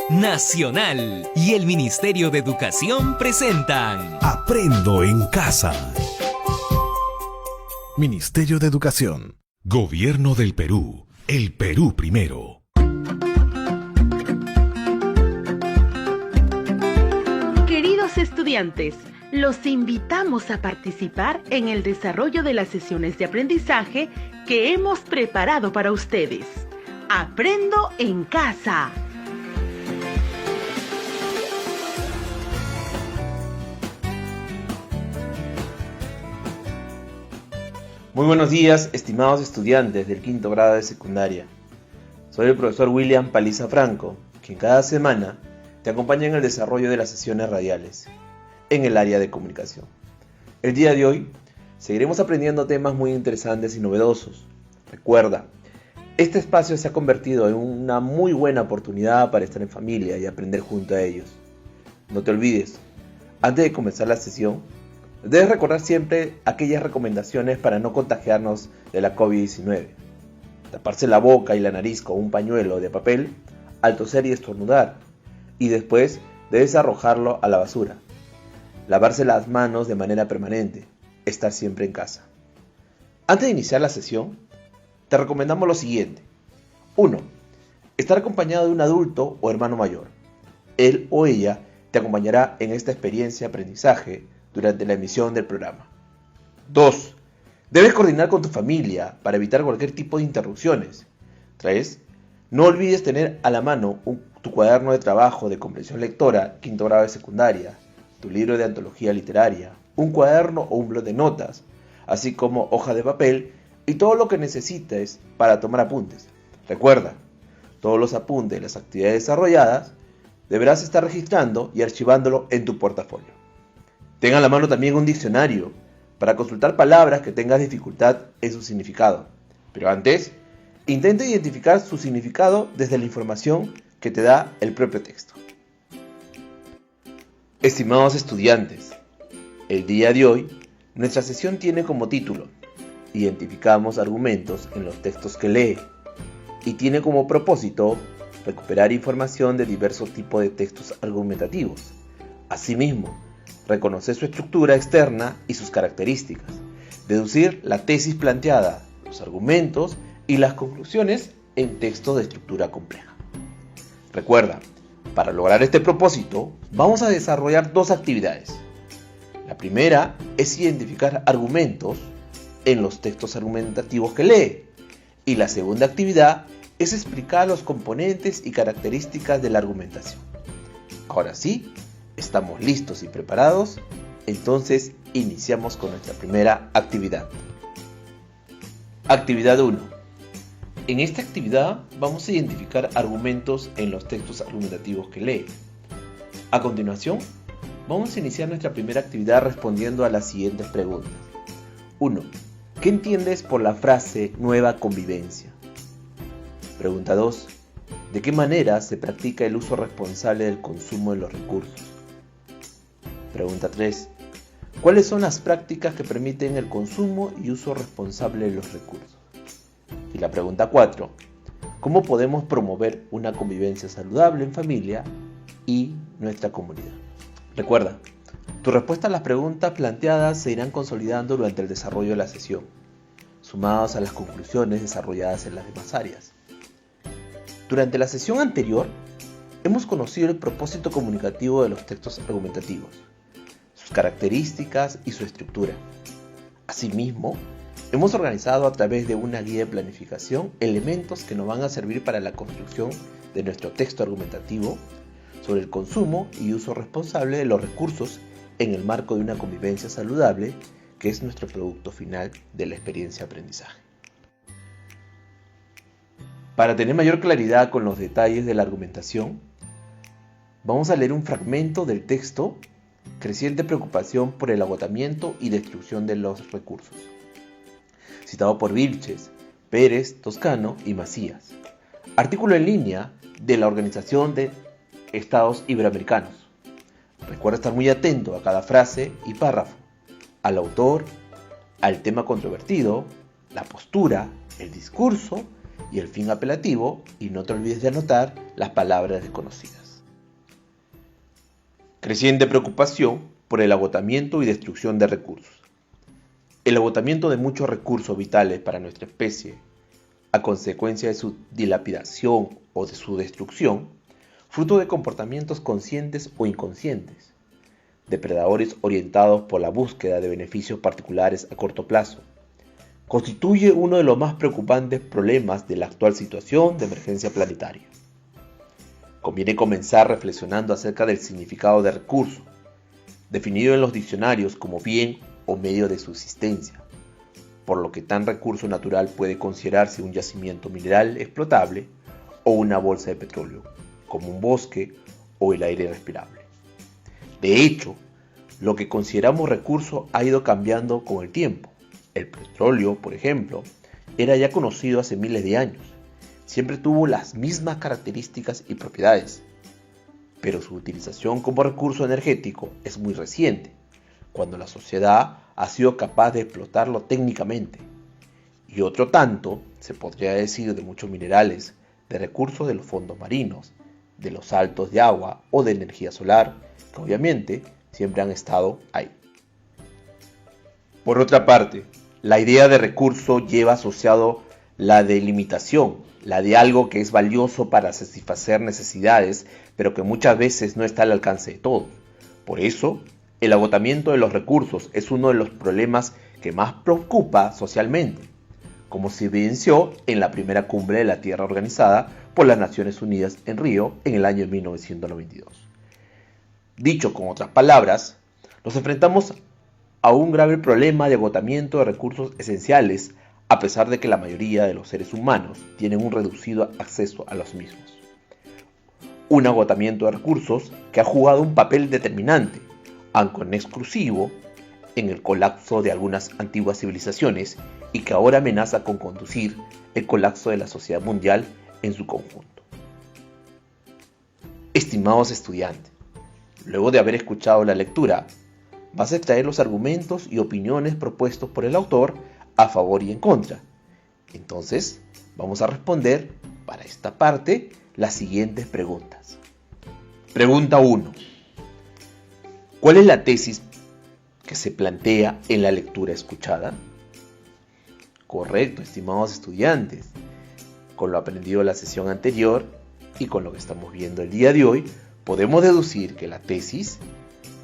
Nacional y el Ministerio de Educación presentan Aprendo en Casa. Ministerio de Educación. Gobierno del Perú. El Perú primero. Queridos estudiantes, los invitamos a participar en el desarrollo de las sesiones de aprendizaje que hemos preparado para ustedes. Aprendo en Casa. Muy buenos días, estimados estudiantes del quinto grado de secundaria. Soy el profesor William Paliza Franco, quien cada semana te acompaña en el desarrollo de las sesiones radiales en el área de comunicación. El día de hoy seguiremos aprendiendo temas muy interesantes y novedosos. Recuerda, este espacio se ha convertido en una muy buena oportunidad para estar en familia y aprender junto a ellos. No te olvides, antes de comenzar la sesión, debes recordar siempre aquellas recomendaciones para no contagiarnos de la COVID-19. Taparse la boca y la nariz con un pañuelo de papel al toser y estornudar, y después debes arrojarlo a la basura. Lavarse las manos de manera permanente, estar siempre en casa. Antes de iniciar la sesión, te recomendamos lo siguiente. 1. Estar acompañado de un adulto o hermano mayor. Él o ella te acompañará en esta experiencia de aprendizaje durante la emisión del programa. 2. Debes coordinar con tu familia para evitar cualquier tipo de interrupciones. 3. No olvides tener a la mano tu cuaderno de trabajo de comprensión lectora, quinto grado de secundaria, tu libro de antología literaria, un cuaderno o un blog de notas, así como hoja de papel y todo lo que necesites para tomar apuntes. Recuerda, todos los apuntes y las actividades desarrolladas deberás estar registrando y archivándolo en tu portafolio. Ten a la mano también un diccionario para consultar palabras que tengas dificultad en su significado. Pero antes, intenta identificar su significado desde la información que te da el propio texto. Estimados estudiantes, el día de hoy, nuestra sesión tiene como título Identificamos argumentos en los textos que lee y tiene como propósito recuperar información de diversos tipos de textos argumentativos. Asimismo, reconocer su estructura externa y sus características, deducir la tesis planteada, los argumentos y las conclusiones en textos de estructura compleja. Recuerda, para lograr este propósito, vamos a desarrollar dos actividades. La primera es identificar argumentos en los textos argumentativos que lee, y la segunda actividad es explicar los componentes y características de la argumentación. Ahora sí, ¿estamos listos y preparados? Entonces iniciamos con nuestra primera actividad. Actividad 1. En esta actividad vamos a identificar argumentos en los textos argumentativos que lee. A continuación, vamos a iniciar nuestra primera actividad respondiendo a las siguientes preguntas. 1. ¿Qué entiendes por la frase nueva convivencia? Pregunta 2. ¿De qué manera se practica el uso responsable del consumo de los recursos? Pregunta 3. ¿Cuáles son las prácticas que permiten el consumo y uso responsable de los recursos? Y la pregunta 4. ¿Cómo podemos promover una convivencia saludable en familia y nuestra comunidad? Recuerda, tus respuestas a las preguntas planteadas se irán consolidando durante el desarrollo de la sesión, sumadas a las conclusiones desarrolladas en las demás áreas. Durante la sesión anterior, hemos conocido el propósito comunicativo de los textos argumentativos, sus características y su estructura. Asimismo, hemos organizado a través de una guía de planificación elementos que nos van a servir para la construcción de nuestro texto argumentativo sobre el consumo y uso responsable de los recursos en el marco de una convivencia saludable, que es nuestro producto final de la experiencia de aprendizaje. Para tener mayor claridad con los detalles de la argumentación, vamos a leer un fragmento del texto Creciente preocupación por el agotamiento y destrucción de los recursos, citado por Vilches, Pérez, Toscano y Macías. Artículo en línea de la Organización de Estados Iberoamericanos. Recuerda estar muy atento a cada frase y párrafo, al autor, al tema controvertido, la postura, el discurso y el fin apelativo, y no te olvides de anotar las palabras desconocidas. Creciente preocupación por el agotamiento y destrucción de recursos. El agotamiento de muchos recursos vitales para nuestra especie, a consecuencia de su dilapidación o de su destrucción, fruto de comportamientos conscientes o inconscientes, depredadores orientados por la búsqueda de beneficios particulares a corto plazo, constituye uno de los más preocupantes problemas de la actual situación de emergencia planetaria. Conviene comenzar reflexionando acerca del significado de recurso, definido en los diccionarios como bien o medio de subsistencia, por lo que tal recurso natural puede considerarse un yacimiento mineral explotable o una bolsa de petróleo, como un bosque o el aire respirable. De hecho, lo que consideramos recurso ha ido cambiando con el tiempo. El petróleo, por ejemplo, era ya conocido hace miles de años. Siempre tuvo las mismas características y propiedades, pero su utilización como recurso energético es muy reciente, cuando la sociedad ha sido capaz de explotarlo técnicamente. Y otro tanto se podría decir de muchos minerales, de recursos de los fondos marinos, de los saltos de agua o de energía solar, que obviamente siempre han estado ahí. Por otra parte, la idea de recurso lleva asociado la delimitación, la de algo que es valioso para satisfacer necesidades, pero que muchas veces no está al alcance de todos. Por eso, el agotamiento de los recursos es uno de los problemas que más preocupa socialmente, como se evidenció en la primera cumbre de la Tierra organizada por las Naciones Unidas en Río en el año 1992. Dicho con otras palabras, nos enfrentamos a un grave problema de agotamiento de recursos esenciales, a pesar de que la mayoría de los seres humanos tienen un reducido acceso a los mismos. Un agotamiento de recursos que ha jugado un papel determinante, aunque no exclusivo, en el colapso de algunas antiguas civilizaciones y que ahora amenaza con conducir el colapso de la sociedad mundial en su conjunto. Estimados estudiantes, luego de haber escuchado la lectura, vas a extraer los argumentos y opiniones propuestos por el autor a favor y en contra. Entonces, vamos a responder para esta parte las siguientes preguntas. Pregunta 1. ¿Cuál es la tesis que se plantea en la lectura escuchada? Correcto, estimados estudiantes. Con lo aprendido en la sesión anterior y con lo que estamos viendo el día de hoy, podemos deducir que la tesis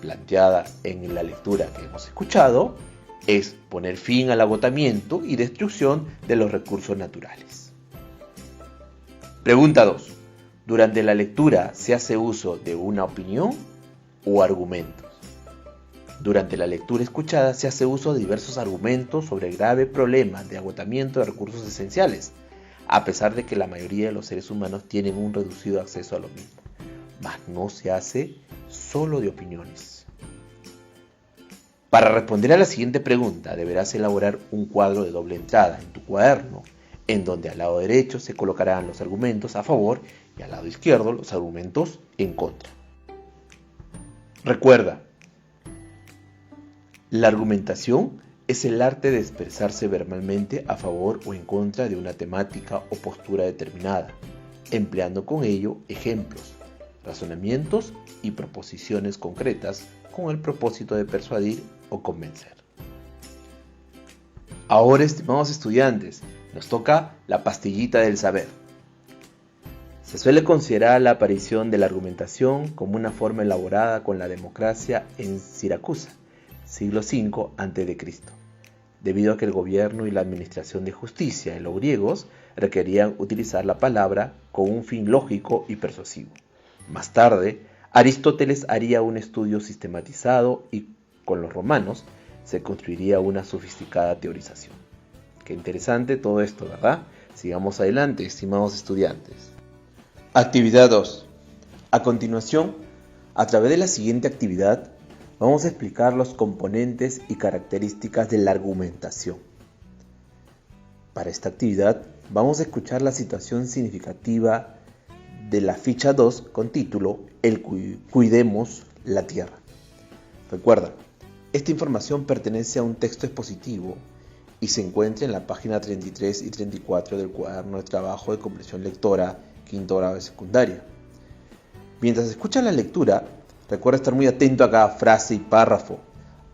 planteada en la lectura que hemos escuchado es poner fin al agotamiento y destrucción de los recursos naturales. Pregunta 2. ¿Durante la lectura se hace uso de una opinión o argumentos? Durante la lectura escuchada se hace uso de diversos argumentos sobre el grave problema de agotamiento de recursos esenciales, a pesar de que la mayoría de los seres humanos tienen un reducido acceso a lo mismo, mas no se hace solo de opiniones. Para responder a la siguiente pregunta, deberás elaborar un cuadro de doble entrada en tu cuaderno, en donde al lado derecho se colocarán los argumentos a favor y al lado izquierdo los argumentos en contra. Recuerda, la argumentación es el arte de expresarse verbalmente a favor o en contra de una temática o postura determinada, empleando con ello ejemplos, razonamientos y proposiciones concretas con el propósito de persuadir o convencer. Ahora, estimados estudiantes, nos toca la pastillita del saber. Se suele considerar la aparición de la argumentación como una forma elaborada con la democracia en Siracusa, siglo V a.C., debido a que el gobierno y la administración de justicia de los griegos requerían utilizar la palabra con un fin lógico y persuasivo. Más tarde, Aristóteles haría un estudio sistematizado y con los romanos se construiría una sofisticada teorización. Qué interesante todo esto, ¿verdad? Sigamos adelante, estimados estudiantes. Actividad 2. A continuación, a través de la siguiente actividad, vamos a explicar los componentes y características de la argumentación. Para esta actividad, vamos a escuchar la situación significativa de la ficha 2 con título Cuidemos la Tierra. Recuerda, esta información pertenece a un texto expositivo y se encuentra en la página 33 y 34 del cuaderno de trabajo de comprensión lectora, quinto grado de secundaria. Mientras escuchas la lectura, Recuerda estar muy atento a cada frase y párrafo,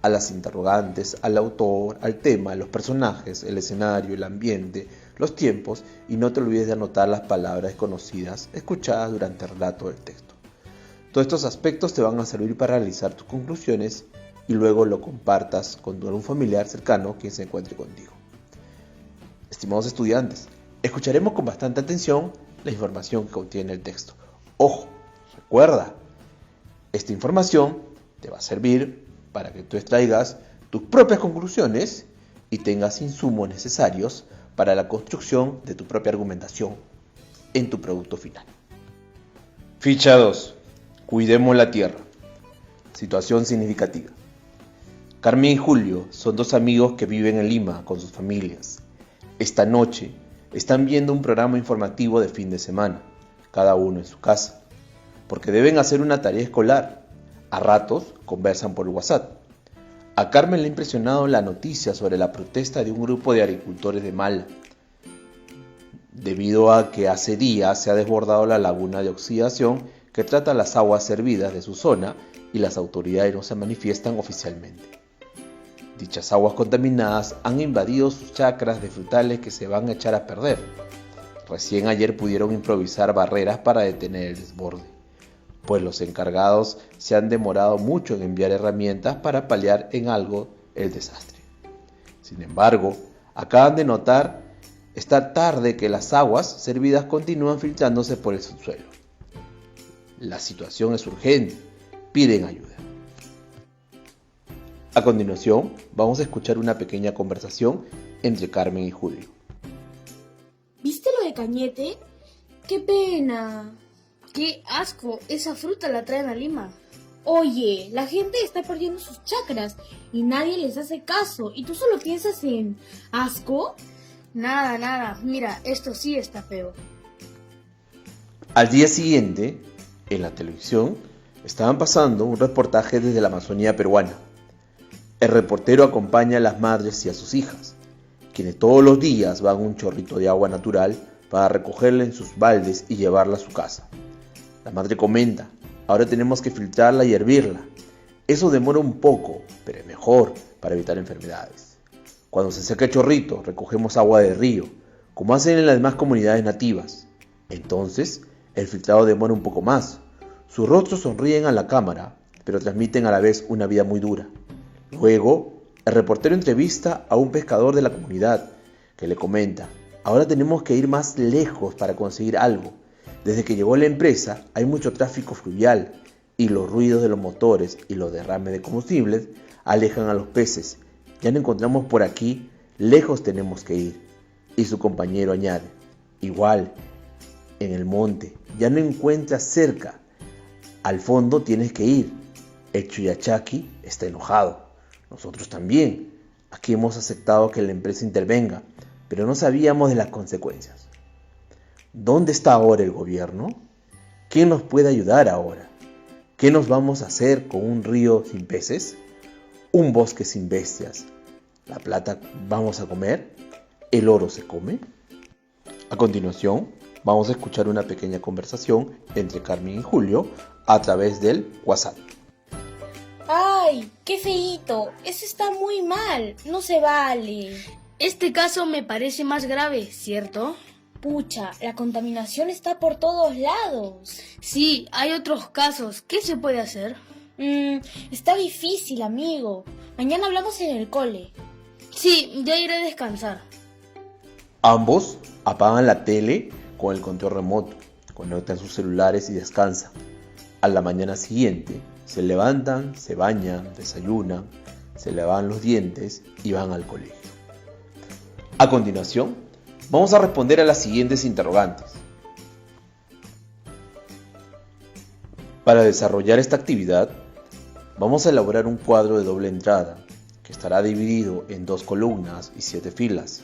a las interrogantes, al autor, al tema, los personajes, el escenario, el ambiente, los tiempos, y no te olvides de anotar las palabras conocidas escuchadas durante el relato del texto. Todos estos aspectos te van a servir para realizar tus conclusiones y luego lo compartas con algún familiar cercano quien se encuentre contigo. Estimados estudiantes, escucharemos con bastante atención la información que contiene el texto. Ojo, recuerda, esta información te va a servir para que tú extraigas tus propias conclusiones y tengas insumos necesarios para la construcción de tu propia argumentación en tu producto final. Ficha 2. Cuidemos la tierra. Situación significativa. Carmen y Julio son dos amigos que viven en Lima con sus familias. Esta noche están viendo un programa informativo de fin de semana, cada uno en su casa, porque deben hacer una tarea escolar. A ratos conversan por WhatsApp. A Carmen le ha impresionado la noticia sobre la protesta de un grupo de agricultores de Mala, debido a que hace días se ha desbordado la laguna de oxidación que trata las aguas servidas de su zona y las autoridades no se manifiestan oficialmente. Dichas aguas contaminadas han invadido sus chacras de frutales que se van a echar a perder. Recién ayer pudieron improvisar barreras para detener el desborde, pues los encargados se han demorado mucho en enviar herramientas para paliar en algo el desastre. Sin embargo, acaban de notar esta tarde que las aguas servidas continúan filtrándose por el subsuelo. La situación es urgente, piden ayuda. A continuación, vamos a escuchar una pequeña conversación entre Carmen y Julio. ¿Viste lo de Cañete? ¡Qué pena! ¡Qué asco! Esa fruta la traen a Lima. Oye, la gente está perdiendo sus chacras y nadie les hace caso. ¿Y tú solo piensas en asco? Nada. Mira, esto sí está feo. Al día siguiente, en la televisión, estaban pasando un reportaje desde la Amazonía peruana. El reportero acompaña a las madres y a sus hijas, quienes todos los días van a un chorrito de agua natural para recogerla en sus baldes y llevarla a su casa. La madre comenta: ahora tenemos que filtrarla y hervirla. Eso demora un poco, pero es mejor para evitar enfermedades. Cuando se seca el chorrito, recogemos agua del río, como hacen en las demás comunidades nativas. Entonces, el filtrado demora un poco más. Sus rostros sonríen a la cámara, pero transmiten a la vez una vida muy dura. Luego, el reportero entrevista a un pescador de la comunidad, que le comenta: ahora tenemos que ir más lejos para conseguir algo. Desde que llegó la empresa hay mucho tráfico fluvial y los ruidos de los motores y los derrames de combustibles alejan a los peces. Ya no encontramos por aquí, lejos tenemos que ir. Y su compañero añade: igual, en el monte, ya no encuentras cerca. Al fondo tienes que ir. El Chuyachaki está enojado. Nosotros también. Aquí hemos aceptado que la empresa intervenga, pero no sabíamos de las consecuencias. ¿Dónde está ahora el gobierno? ¿Quién nos puede ayudar ahora? ¿Qué nos vamos a hacer con un río sin peces? ¿Un bosque sin bestias? ¿La plata vamos a comer? ¿El oro se come? A continuación, vamos a escuchar una pequeña conversación entre Carmen y Julio a través del WhatsApp. ¡Ay, qué feíto! Eso está muy mal, no se vale. Este caso me parece más grave, ¿cierto? Pucha, la contaminación está por todos lados. Sí, hay otros casos. ¿Qué se puede hacer? Está difícil, amigo. Mañana hablamos en el cole. Sí, ya iré a descansar. Ambos apagan la tele con el control remoto, conectan sus celulares y descansan. A la mañana siguiente, se levantan, se bañan, desayunan, se lavan los dientes y van al colegio. A continuación, vamos a responder a las siguientes interrogantes. Para desarrollar esta actividad, vamos a elaborar un cuadro de doble entrada, que estará dividido en 2 columnas y 7 filas.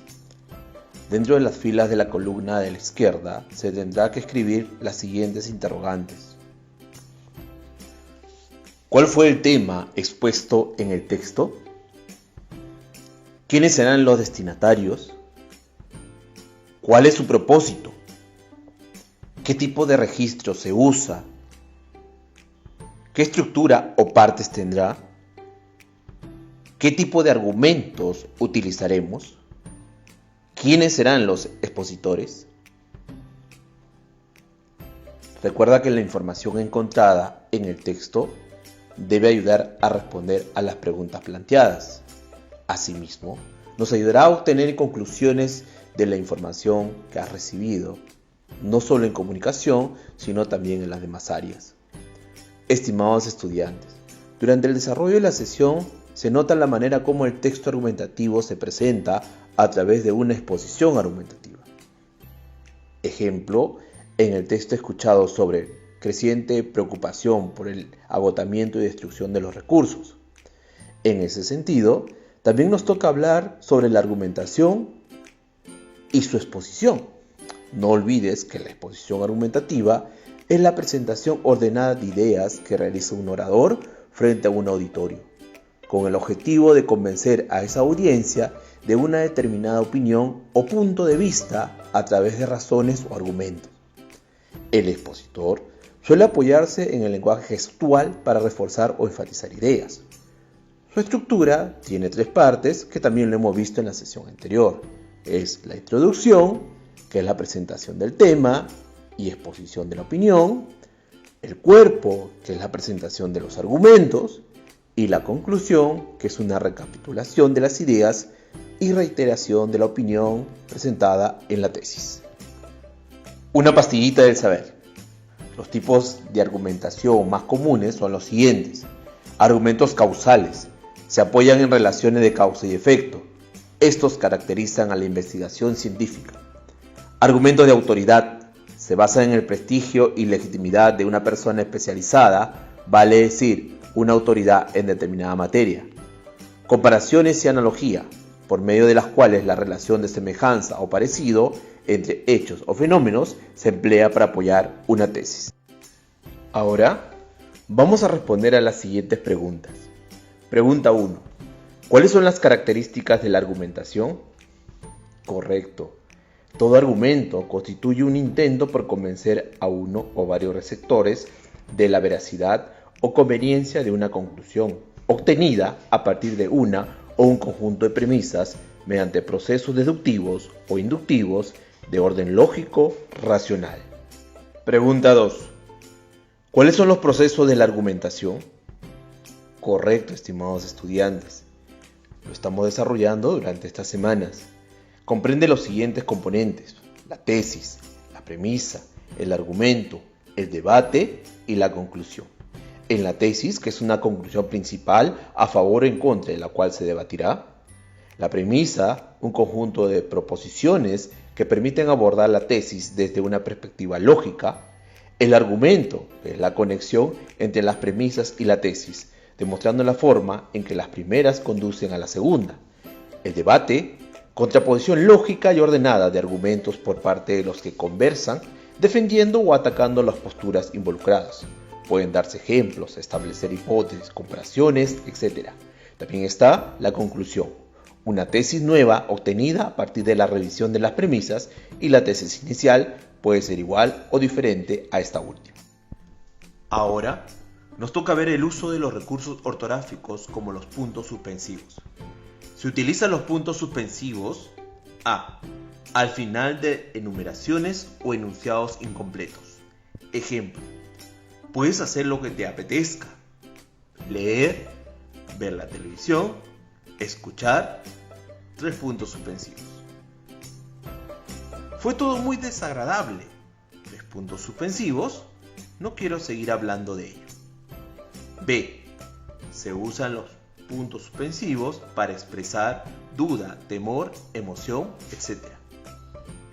Dentro de las filas de la columna de la izquierda, se tendrá que escribir las siguientes interrogantes. ¿Cuál fue el tema expuesto en el texto? ¿Quiénes serán los destinatarios? ¿Cuál es su propósito? ¿Qué tipo de registro se usa? ¿Qué estructura o partes tendrá? ¿Qué tipo de argumentos utilizaremos? ¿Quiénes serán los expositores? Recuerda que la información encontrada en el texto debe ayudar a responder a las preguntas planteadas. Asimismo, nos ayudará a obtener conclusiones de la información que has recibido, no solo en comunicación, sino también en las demás áreas. Estimados estudiantes, durante el desarrollo de la sesión se nota la manera como el texto argumentativo se presenta a través de una exposición argumentativa. Ejemplo, en el texto escuchado sobre creciente preocupación por el agotamiento y destrucción de los recursos. En ese sentido, también nos toca hablar sobre la argumentación y su exposición. No olvides que la exposición argumentativa es la presentación ordenada de ideas que realiza un orador frente a un auditorio, con el objetivo de convencer a esa audiencia de una determinada opinión o punto de vista a través de razones o argumentos. El expositor suele apoyarse en el lenguaje gestual para reforzar o enfatizar ideas. Su estructura tiene 3 partes que también lo hemos visto en la sesión anterior. Es la introducción, que es la presentación del tema y exposición de la opinión, el cuerpo, que es la presentación de los argumentos, y la conclusión, que es una recapitulación de las ideas y reiteración de la opinión presentada en la tesis. Una pastillita del saber. Los tipos de argumentación más comunes son los siguientes. Argumentos causales. Se apoyan en relaciones de causa y efecto. Estos caracterizan a la investigación científica. Argumentos de autoridad. Se basan en el prestigio y legitimidad de una persona especializada, vale decir, una autoridad en determinada materia. Comparaciones y analogía, por medio de las cuales la relación de semejanza o parecido entre hechos o fenómenos se emplea para apoyar una tesis. Ahora, vamos a responder a las siguientes preguntas. Pregunta 1. ¿Cuáles son las características de la argumentación? Correcto. Todo argumento constituye un intento por convencer a uno o varios receptores de la veracidad o conveniencia de una conclusión, obtenida a partir de una o un conjunto de premisas mediante procesos deductivos o inductivos de orden lógico racional. Pregunta 2. ¿Cuáles son los procesos de la argumentación? Correcto, estimados estudiantes. Lo estamos desarrollando durante estas semanas. Comprende los siguientes componentes: la tesis, la premisa, el argumento, el debate y la conclusión. En la tesis, que es una conclusión principal a favor o en contra de la cual se debatirá. La premisa, un conjunto de proposiciones que permiten abordar la tesis desde una perspectiva lógica. El argumento, que es la conexión entre las premisas y la tesis, demostrando la forma en que las primeras conducen a la segunda. El debate, contraposición lógica y ordenada de argumentos por parte de los que conversan, defendiendo o atacando las posturas involucradas. Pueden darse ejemplos, establecer hipótesis, comparaciones, etc. También está la conclusión, una tesis nueva obtenida a partir de la revisión de las premisas, y la tesis inicial puede ser igual o diferente a esta última. Ahora, nos toca ver el uso de los recursos ortográficos como los puntos suspensivos. Se utilizan los puntos suspensivos a. Al final de enumeraciones o enunciados incompletos. Ejemplo: puedes hacer lo que te apetezca. Leer, ver la televisión, escuchar. 3 puntos suspensivos. Fue todo muy desagradable. 3 puntos suspensivos. No quiero seguir hablando de ello. B. Se usan los puntos suspensivos para expresar duda, temor, emoción, etc.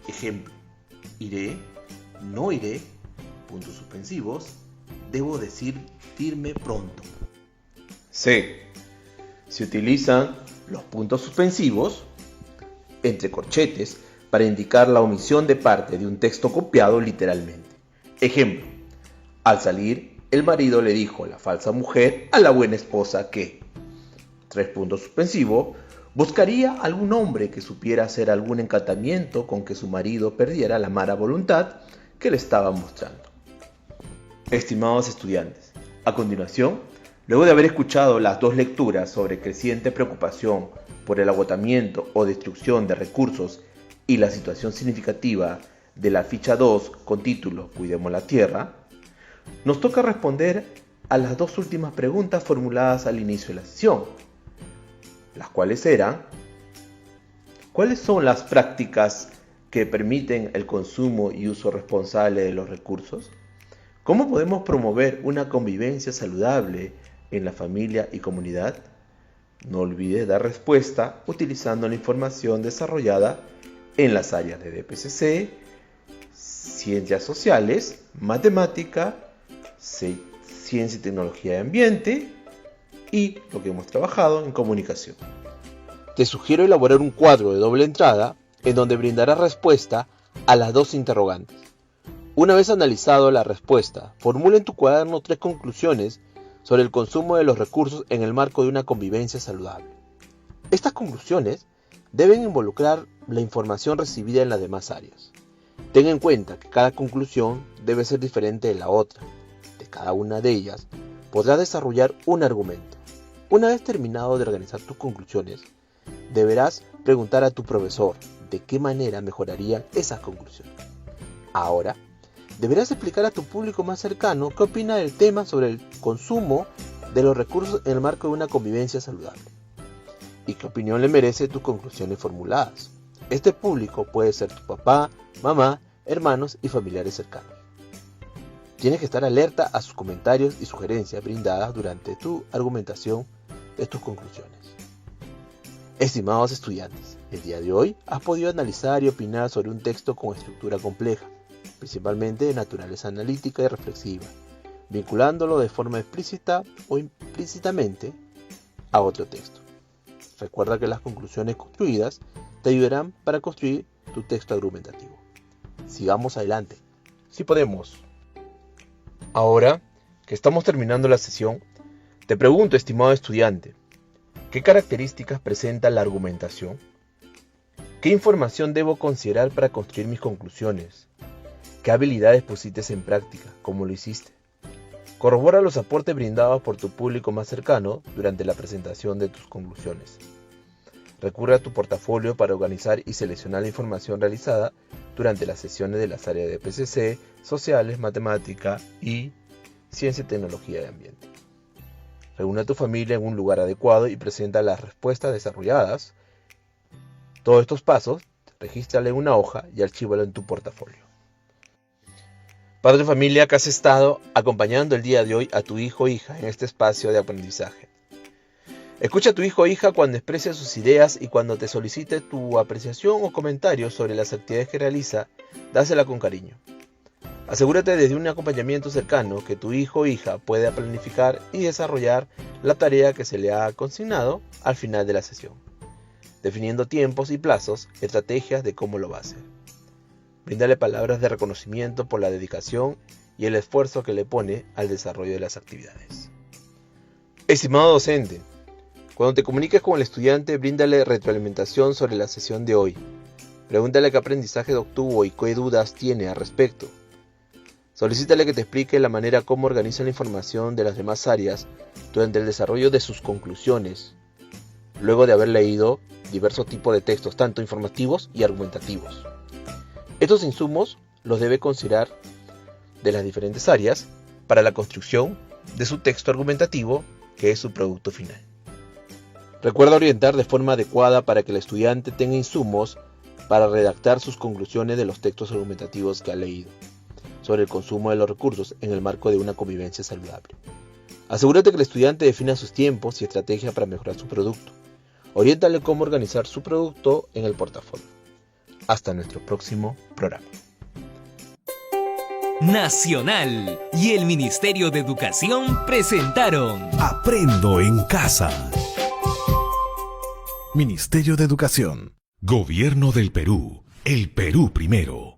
Ejemplo: iré, no iré, puntos suspensivos, debo decirme pronto. C. Se utilizan los puntos suspensivos entre corchetes para indicar la omisión de parte de un texto copiado literalmente. Ejemplo: al salir, el marido le dijo a la falsa mujer a la buena esposa que, 3 puntos suspensivos, buscaría algún hombre que supiera hacer algún encantamiento con que su marido perdiera la mala voluntad que le estaba mostrando. Estimados estudiantes, A continuación, luego de haber escuchado las dos lecturas sobre creciente preocupación por el agotamiento o destrucción de recursos y la situación significativa de la ficha 2 con título Cuidemos la Tierra, nos toca responder a las dos últimas preguntas formuladas al inicio de la sesión, las cuales eran: ¿cuáles son las prácticas que permiten el consumo y uso responsable de los recursos? ¿Cómo podemos promover una convivencia saludable en la familia y comunidad? No olvides dar respuesta utilizando la información desarrollada en las áreas de DPCC, Ciencias Sociales, Matemática, Ciencia y Tecnología de Ambiente y lo que hemos trabajado en Comunicación. Te sugiero elaborar un cuadro de doble entrada en donde brindarás respuesta a las dos interrogantes. Una vez analizado la respuesta, formula en tu cuaderno 3 conclusiones sobre el consumo de los recursos en el marco de una convivencia saludable. Estas conclusiones deben involucrar la información recibida en las demás áreas. Ten en cuenta que cada conclusión debe ser diferente de la otra. De cada una de ellas podrás desarrollar un argumento. Una vez terminado de organizar tus conclusiones, deberás preguntar a tu profesor de qué manera mejorarían esas conclusiones. Ahora, deberás explicar a tu público más cercano qué opina del tema sobre el consumo de los recursos en el marco de una convivencia saludable y qué opinión le merece tus conclusiones formuladas. Este público puede ser tu papá, mamá, hermanos y familiares cercanos. Tienes que estar alerta a sus comentarios y sugerencias brindadas durante tu argumentación de tus conclusiones. Estimados estudiantes, el día de hoy has podido analizar y opinar sobre un texto con estructura compleja, principalmente de naturaleza analítica y reflexiva, vinculándolo de forma explícita o implícitamente a otro texto. Recuerda que las conclusiones construidas te ayudarán para construir tu texto argumentativo. Sigamos adelante, si podemos. Ahora que estamos terminando la sesión, te pregunto, estimado estudiante, ¿qué características presenta la argumentación? ¿Qué información debo considerar para construir mis conclusiones? ¿Qué habilidades pusiste en práctica? ¿Cómo lo hiciste? Corrobora los aportes brindados por tu público más cercano durante la presentación de tus conclusiones. Recurre a tu portafolio para organizar y seleccionar la información realizada durante las sesiones de las áreas de PCC, Sociales, Matemática y Ciencia y Tecnología de Ambiente. Reúne a tu familia en un lugar adecuado y presenta las respuestas desarrolladas. Todos estos pasos, regístralo en una hoja y archívalo en tu portafolio. Padre de familia que has estado acompañando el día de hoy a tu hijo o hija en este espacio de aprendizaje. Escucha a tu hijo o hija cuando exprese sus ideas y cuando te solicite tu apreciación o comentario sobre las actividades que realiza, dásela con cariño. Asegúrate desde un acompañamiento cercano que tu hijo o hija pueda planificar y desarrollar la tarea que se le ha consignado al final de la sesión, definiendo tiempos y plazos, estrategias de cómo lo va a hacer. Bríndale palabras de reconocimiento por la dedicación y el esfuerzo que le pone al desarrollo de las actividades. Estimado docente, cuando te comuniques con el estudiante, bríndale retroalimentación sobre la sesión de hoy. Pregúntale qué aprendizaje obtuvo y qué dudas tiene al respecto. Solicítale que te explique la manera como organiza la información de las demás áreas durante el desarrollo de sus conclusiones, luego de haber leído diversos tipos de textos, tanto informativos y argumentativos. Estos insumos los debe considerar de las diferentes áreas para la construcción de su texto argumentativo, que es su producto final. Recuerda orientar de forma adecuada para que el estudiante tenga insumos para redactar sus conclusiones de los textos argumentativos que ha leído sobre el consumo de los recursos en el marco de una convivencia saludable. Asegúrate que el estudiante defina sus tiempos y estrategias para mejorar su producto. Oriéntale cómo organizar su producto en el portafolio. Hasta nuestro próximo programa. Nacional y el Ministerio de Educación presentaron Aprendo en casa. Ministerio de Educación. Gobierno del Perú. El Perú primero.